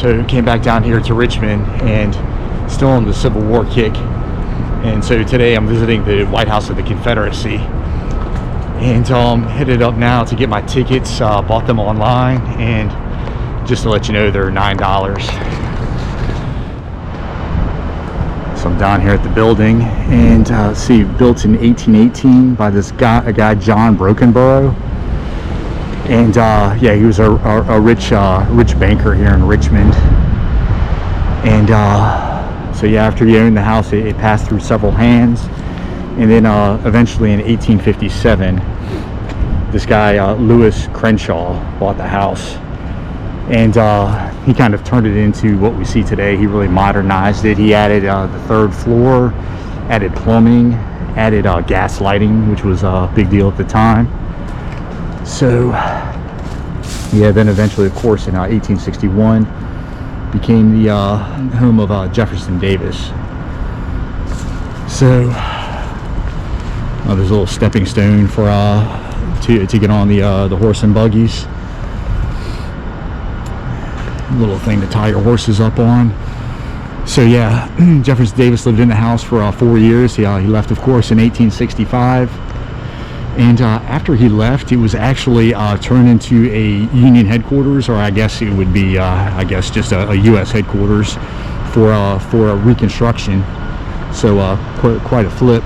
So came back down here to Richmond and still on the Civil War kick. And so today I'm visiting the White House of the Confederacy. And headed up now to get my tickets. Bought them online, and just to let you know, they're $9. So I'm down here at the building, and see, built in 1818 by this guy John Brokenborough. And yeah, he was a rich banker here in Richmond. And so yeah, after he owned the house, it passed through several hands. And then eventually in 1857, this guy Lewis Crenshaw bought the house. And he kind of turned it into what we see today. He really modernized it. He added the third floor, added plumbing, added gas lighting, which was a big deal at the time. So yeah, then eventually, of course, in 1861 became the home of Jefferson Davis. So there's a little stepping stone for to get on the horse and buggies. A little thing to tie your horses up on. So yeah, Jefferson Davis lived in the house for 4 years. He left, of course, in 1865. And after he left, it was actually turned into a Union headquarters, or I guess it would be, just a US headquarters for Reconstruction. So quite a flip.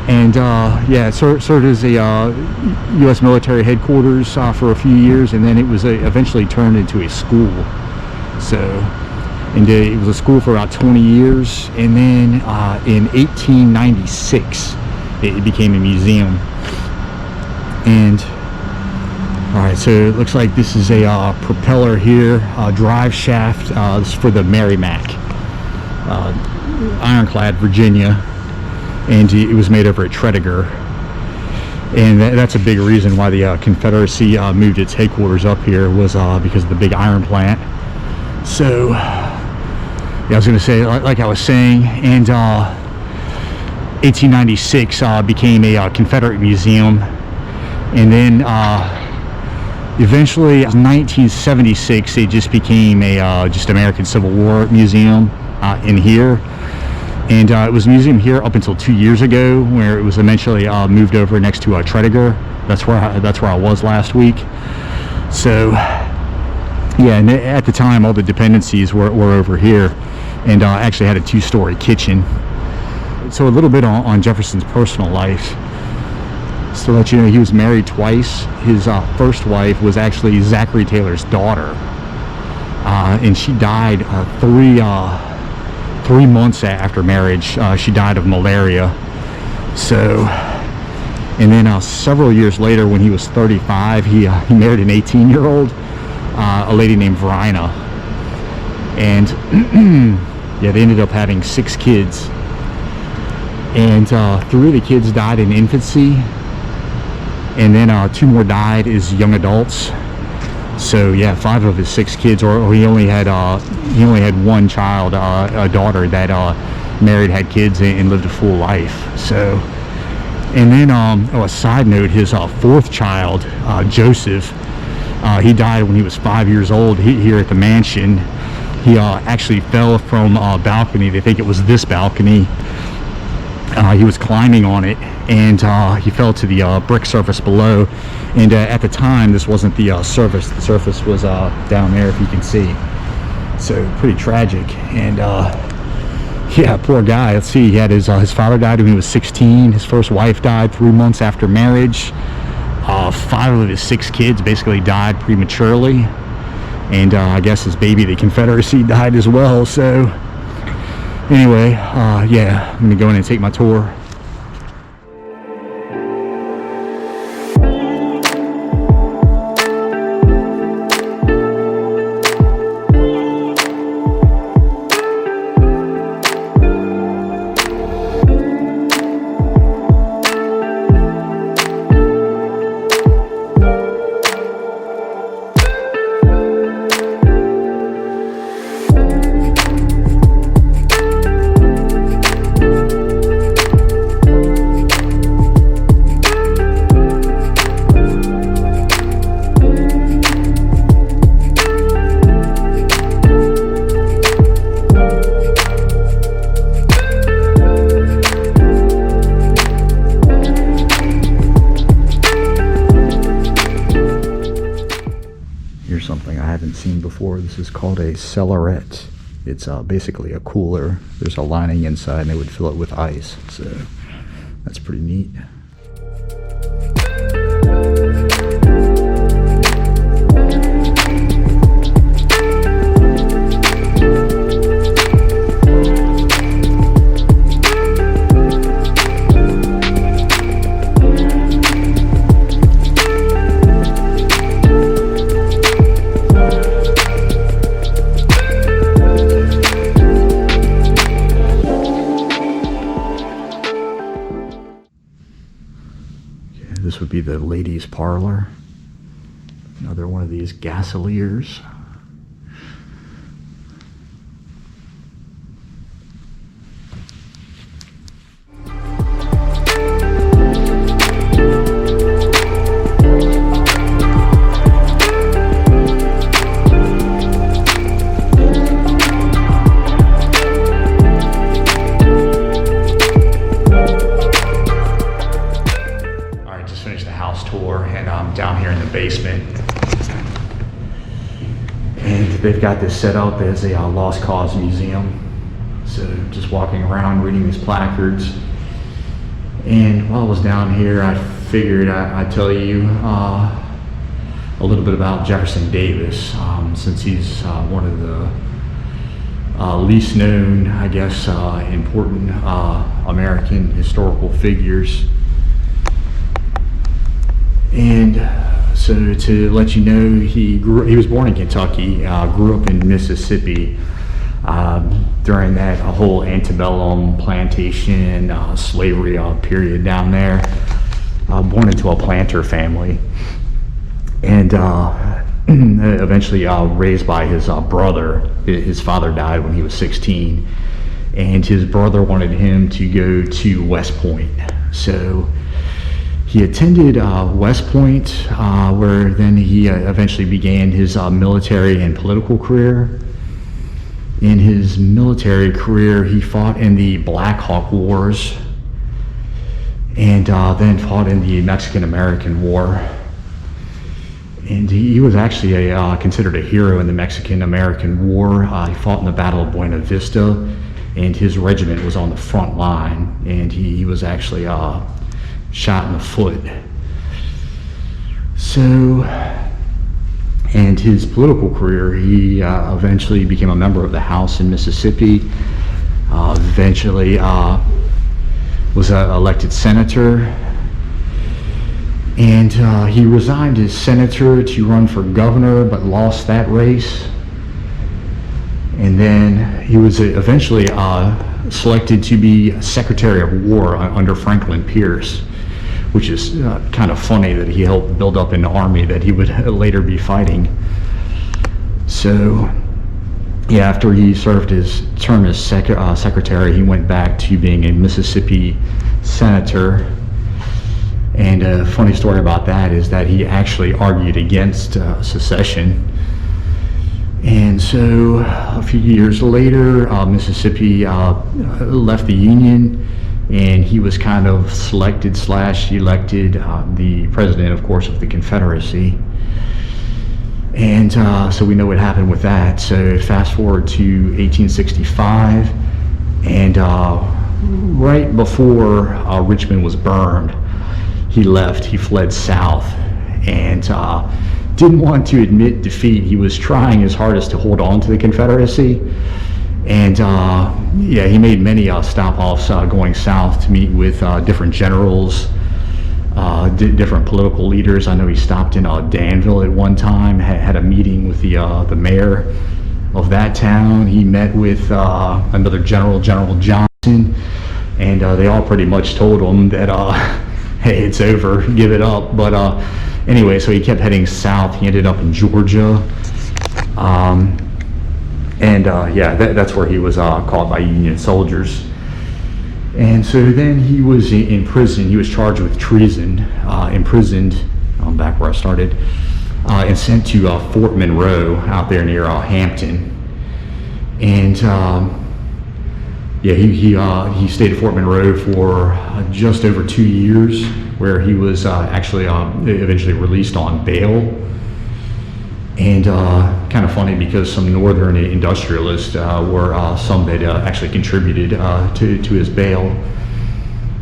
And yeah, it served as a U.S. military headquarters for a few years, and then it was eventually turned into a school. So, and it was a school for about 20 years, and then in 1896, it became a museum. And all right, so it looks like this is a propeller here, drive shaft. This is for the Merrimack, ironclad, Virginia. And it was made over at Tredegar, and that's a big reason why the Confederacy moved its headquarters up here, was because of the big iron plant. So yeah, I was going to say, like I was saying, and 1896 became a Confederate museum, and then eventually 1976 it just became a just American Civil War museum in here. And it was a museum here up until 2 years ago, where it was eventually moved over next to Tredegar. That's where I was last week. So yeah, and at the time all the dependencies were over here, and actually had a 2-story kitchen. So a little bit on Jefferson's personal life. Just to let you know, he was married twice. His first wife was actually Zachary Taylor's daughter, and she died 3 months after marriage. She died of malaria. So, and then several years later, when he was 35, he married an 18-year-old, a lady named Verina. And yeah, they ended up having 6 kids. And 3 of the kids died in infancy, and then 2 more died as young adults. So yeah, 5 of his 6 kids, or he only had one child, a daughter that married, had kids, and lived a full life. So, and then a side note, his 4th child, Joseph, he died when he was 5 years old here at the mansion. He actually fell from a balcony. They think it was this balcony. He was climbing on it, and he fell to the brick surface below. And at the time, this wasn't the surface. The surface was down there, if you can see. So pretty tragic. And yeah, poor guy. Let's see, he had his father died when he was 16. His first wife died 3 months after marriage. 5 of his 6 kids basically died prematurely. And I guess his baby, the Confederacy, died as well. So anyway, yeah, I'm gonna go in and take my tour. haven't seen before. This is called a cellaret. It's basically a cooler. There's a lining inside and they would fill it with ice. So that's pretty neat. This would be the ladies' parlor. Another one of these gasoliers. Down here in the basement, and they've got this set up as a lost cause museum. So just walking around reading these placards, and while I was down here I figured I'd tell you a little bit about Jefferson Davis, since he's one of the least known, I guess, important American historical figures. And so to let you know, he was born in Kentucky, grew up in Mississippi during that whole antebellum plantation slavery period down there. Born into a planter family, and eventually raised by his brother. His father died when he was 16, and his brother wanted him to go to West Point. So he attended West Point, where then he eventually began his military and political career. In his military career, he fought in the Black Hawk Wars, and then fought in the Mexican-American War. And he was actually considered a hero in the Mexican-American War. He fought in the Battle of Buena Vista, and his regiment was on the front line, and he was actually shot in the foot. So, and his political career, he eventually became a member of the House in Mississippi, eventually was elected senator, and he resigned as senator to run for governor, but lost that race. And then he was eventually selected to be Secretary of War under Franklin Pierce, which is kind of funny that he helped build up an army that he would later be fighting. So, yeah, after he served his term as secretary, he went back to being a Mississippi senator. And a funny story about that is that he actually argued against secession. And so a few years later, Mississippi left the Union, and he was kind of selected / elected the president, of course, of the Confederacy. And so we know what happened with that. So fast forward to 1865, and right before Richmond was burned, he left. He fled south, and didn't want to admit defeat. He was trying his hardest to hold on to the Confederacy. And yeah, he made many stop-offs going south to meet with different generals, different political leaders. I know he stopped in Danville at one time, had a meeting with the mayor of that town. He met with another general, General Johnson, and they all pretty much told him that, hey, it's over, give it up. But anyway, so he kept heading south. He ended up in Georgia. And yeah, that's where he was caught by Union soldiers. And so then he was in prison. He was charged with treason, imprisoned, back where I started, and sent to Fort Monroe out there near Hampton. And yeah, he stayed at Fort Monroe for just over 2 years, where he was actually eventually released on bail. And kind of funny because some northern industrialists were some that actually contributed to his bail.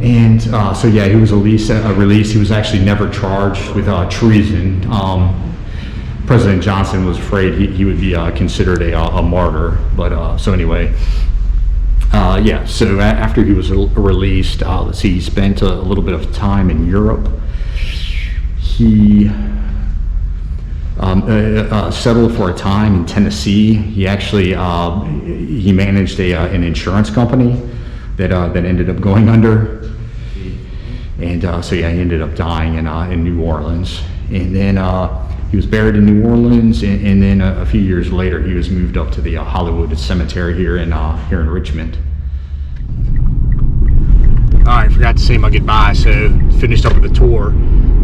And so yeah, he was released. He was actually never charged with treason. President Johnson was afraid he would be considered a martyr. But so anyway, yeah. So after he was released, let's see, he spent a little bit of time in Europe. He settled for a time in Tennessee. He actually he managed an insurance company that ended up going under, and so yeah, he ended up dying in New Orleans. And then he was buried in New Orleans, and then a few years later, he was moved up to the Hollywood Cemetery here in Richmond. All right, forgot to say my goodbye. So finished up with the tour,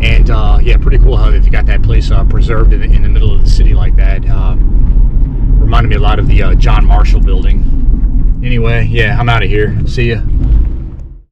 and yeah, pretty cool how they've got that place preserved in the middle of the city like that. Reminded me a lot of the John Marshall building. Anyway, yeah, I'm out of here. See ya.